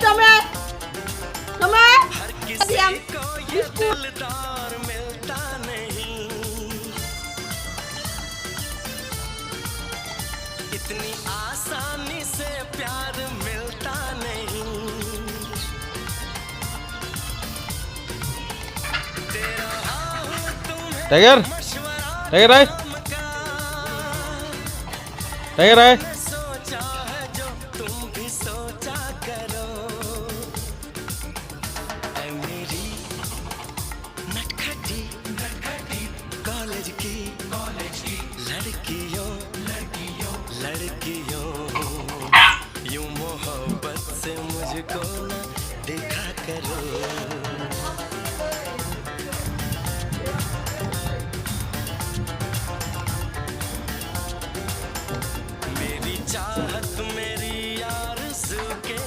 टमे टमे दिया दिलदार मिलता नहीं, इतनी आसानी से प्यार मिलता नहीं। तेरा हाँ तुम्हें टाइगर टाइगर आए टाइगर आए सोचा है जो तुम भी सोचा करो। ऐ मेरी नटखटी कॉलेज की लड़कियों यूं मोहब्बत से मुझको न देखा करो। मेरी चाहत मेरी आरज़ू के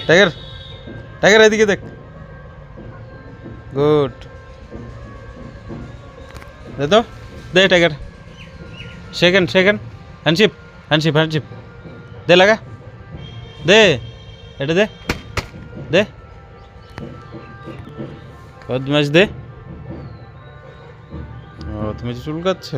टाइगर टाइगर এদিকে দেখ গুড দে তো দে টাইগার সেকেন্ড হ্যান্ডশিপ দে লাগা দে এটা দে দে বদমাশ দে ও তুমি চুলকাচ্ছ